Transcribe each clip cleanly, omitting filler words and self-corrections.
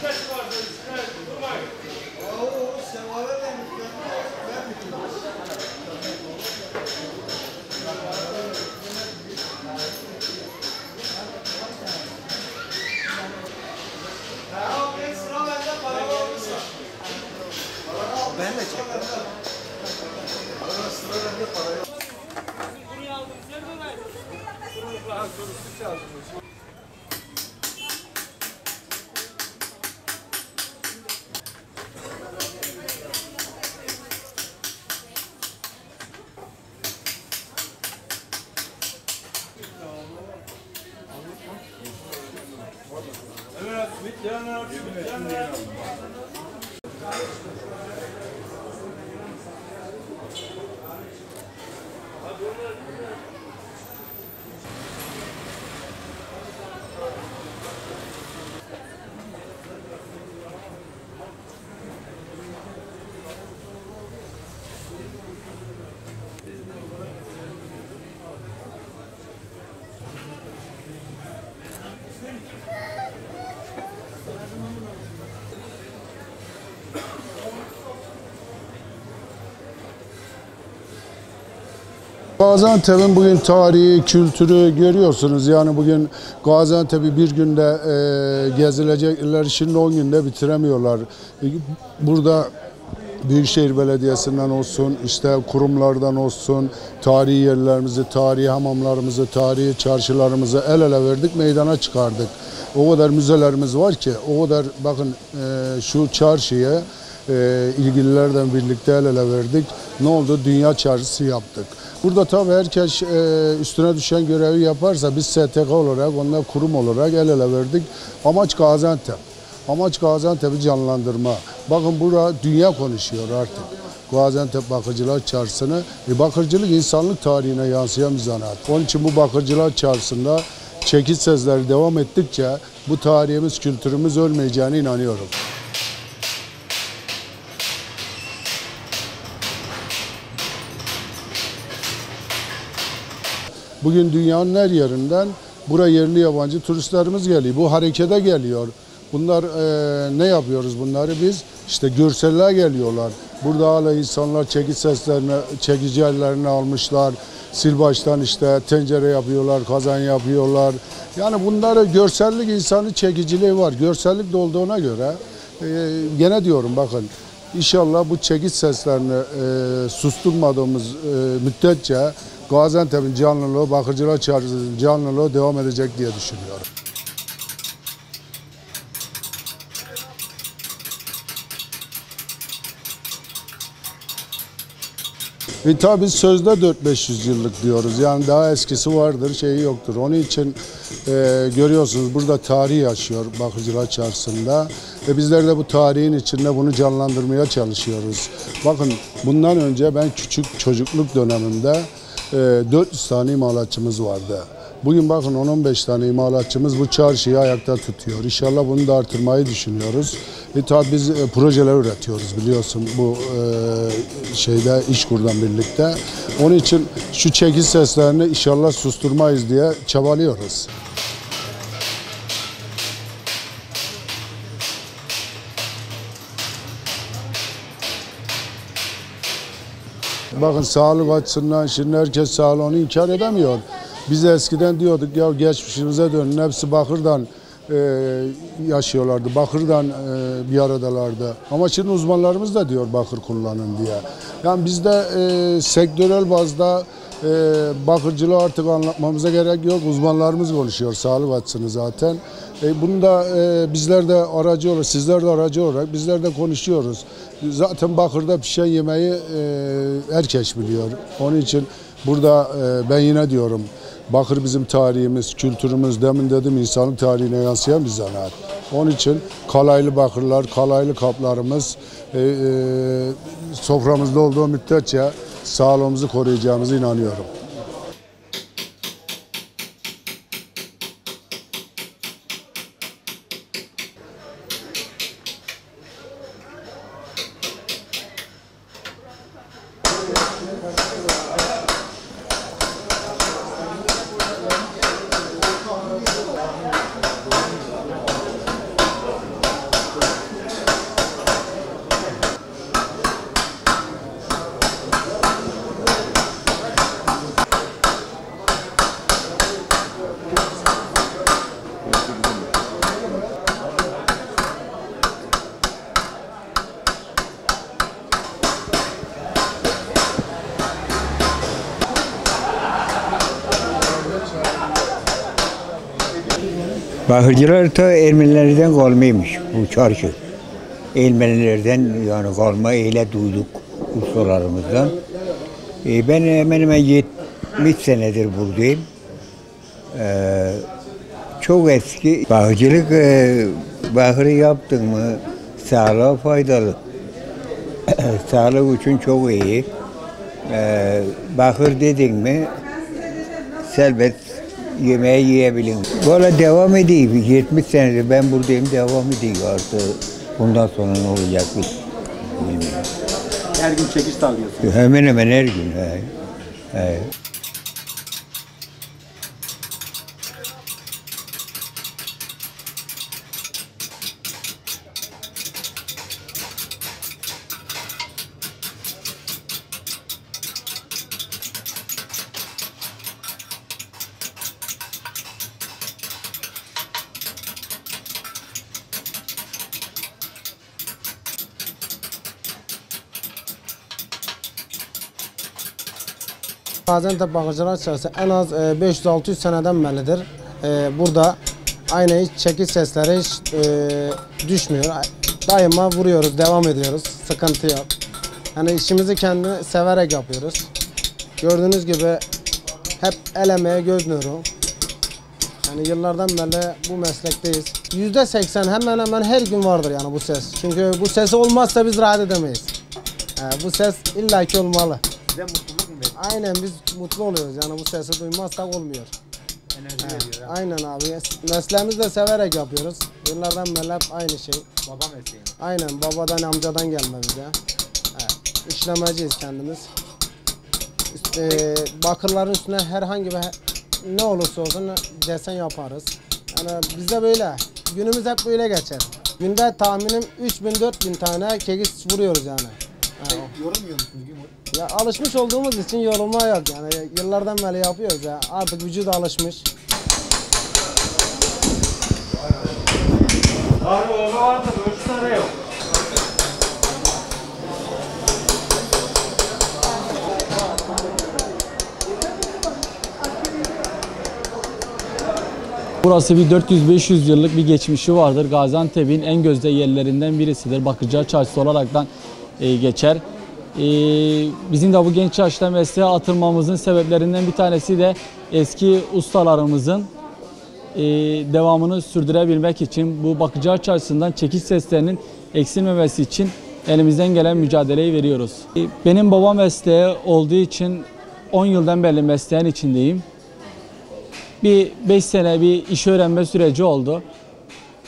Ben de çektim. Buraya aldım. Nerede lan? Sorusu çaldım. Evet, bitleyenler, bitleyenler. Gaziantep'in bugün tarihi, kültürü görüyorsunuz. Yani bugün Gaziantep'i bir günde gezilecekler, şimdi 10 günde bitiremiyorlar. Burada Büyükşehir Belediyesi'nden olsun, işte kurumlardan olsun, tarihi yerlerimizi, tarihi hamamlarımızı, tarihi çarşılarımızı el ele verdik, meydana çıkardık. O kadar müzelerimiz var ki, o kadar bakın şu çarşıya ilgililerden birlikte el ele verdik. Ne oldu? Dünya çarşısı yaptık. Burada tabii herkes üstüne düşen görevi yaparsa biz STK olarak, onlar kurum olarak el ele verdik. Amaç Gaziantep. Amaç Gaziantep'i canlandırma. Bakın burada dünya konuşuyor artık. Gaziantep Bakırcılar Çarşısı'nı. Bakırcılık insanlık tarihine yansıyan bir zanaat. Onun için bu Bakırcılar Çarşısı'nda çekiç sesleri devam ettikçe bu tarihimiz, kültürümüz ölmeyeceğine inanıyorum. Bugün dünyanın her yerinden buraya yerli yabancı turistlerimiz geliyor. Bu harekete geliyor. Bunlar ne yapıyoruz bunları biz? İşte görselliğe geliyorlar. Burada hala insanlar çekiç seslerini, çekici ellerini almışlar. Silbaştan işte tencere yapıyorlar, kazan yapıyorlar. Yani bunları görsellik insanın çekiciliği var. Görsellik de olduğuna göre gene diyorum bakın. İnşallah bu çekiç seslerini susturmadığımız müddetçe Gaziantep'in canlılığı, Bakırcılar Çarşısı'nın canlılığı devam edecek diye düşünüyorum. Tabii sözde 400-500 yıllık diyoruz. Yani daha eskisi vardır, şeyi yoktur. Onun için görüyorsunuz burada tarih yaşıyor Bakırcılar Çarşısı'nda. Bizler de bu tarihin içinde bunu canlandırmaya çalışıyoruz. Bakın bundan önce ben küçük çocukluk dönemimde 400 tane imalatçımız vardı. Bugün bakın 10-15 tane imalatçımız bu çarşıyı ayakta tutuyor. İnşallah bunu da artırmayı düşünüyoruz. Tabii biz projeler üretiyoruz biliyorsun bu İşkur'dan birlikte. Onun için şu çekiç seslerini inşallah susturmayız diye çabalıyoruz. Bakın sağlık açısından şimdi herkes sağlığını inkar edemiyor. Biz eskiden diyorduk ya geçmişimize dönün, hepsi bakırdan yaşıyorlardı, bakırdan bir aradalardı. Ama şimdi uzmanlarımız da diyor bakır kullanın diye. Yani biz de sektörel bazda bakırcılığı artık anlatmamıza gerek yok. Uzmanlarımız konuşuyor sağlık açısını zaten. Bunu da bizler de aracı olarak, sizler de aracı olarak bizler de konuşuyoruz. Zaten bakırda pişen yemeği herkes biliyor. Onun için burada ben yine diyorum, bakır bizim tarihimiz, kültürümüz, demin dedim insanlık tarihine yansıyan bir zanaat. Onun için kalaylı bakırlar, kalaylı kaplarımız soframızda olduğu müddetçe sağlığımızı koruyacağımıza inanıyorum. Bakırcılar ta Ermenilerden kalmaymış bu çarşı. Ermenilerden yani kalma öyle duyduk ustalarımızdan. Ben hemen hemen 70 senedir buradayım. Çok eski bakıcılık, bakırı yaptın mı sağlığa faydalı. Sağlık için çok iyi. Bakır dedin mi selbet yemeği yiyebilin. Böyle devam ediyor. 70 senedir ben buradayım, devam ediyor artık. Bundan sonra ne olacak bilmiyorum. Her gün çekiç sağlıyorsun. Hemen hemen her gün. He. Gaziantep Bakırcılar Çarşısı en az 500-600 seneden beridir. Burada aynı hiç çekiç sesleri hiç düşmüyor. Daima vuruyoruz, devam ediyoruz. Sıkıntı yok. Yani işimizi kendi severek yapıyoruz. Gördüğünüz gibi hep el emeği, göz nuru. Yani yıllardan beri bu meslekteyiz. %80 hemen hemen her gün vardır yani bu ses. Çünkü bu ses olmazsa biz rahat edemeyiz. Bu ses illaki olmalı. Size mutluluk mu veriyor? Aynen biz mutlu oluyoruz yani bu sesi duymazsak olmuyor. Enerji veriyor. Ha? Aynen abi. Mesleğimizi de severek yapıyoruz. Yıllardan beri hep aynı şey. Baba mesleği. Aynen babadan amcadan gelme bize. Evet. İşlemeciyiz kendimiz. Bakırların üstüne herhangi bir ne olursa olsun desen yaparız. Yani bizde böyle. Günümüz hep böyle geçer. Günde tahminim 3000-4000 tane kekiç vuruyoruz yani. Yorulmuyor musunuz gün boyu? Ya alışmış olduğumuz için yorulma yok yani yıllardan beri yapıyoruz ya artık vücut alışmış. Abi o vardı, ölçüsü yok. Burası bir 400-500 yıllık bir geçmişi vardır. Gaziantep'in en gözde yerlerinden birisidir. Bakırcılar Çarşısı olaraktan geçer. Bizim de bu genç yaşta mesleğe atılmamızın sebeplerinden bir tanesi de eski ustalarımızın devamını sürdürebilmek için bu Bakırcılar Çarşısı'ndan çekiç seslerinin eksilmemesi için elimizden gelen mücadeleyi veriyoruz. Benim baba mesleği olduğu için 10 yıldan beri mesleğin içindeyim. Bir 5 sene bir iş öğrenme süreci oldu.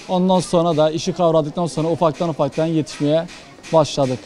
Ondan sonra da işi kavradıktan sonra ufaktan yetişmeye başladık.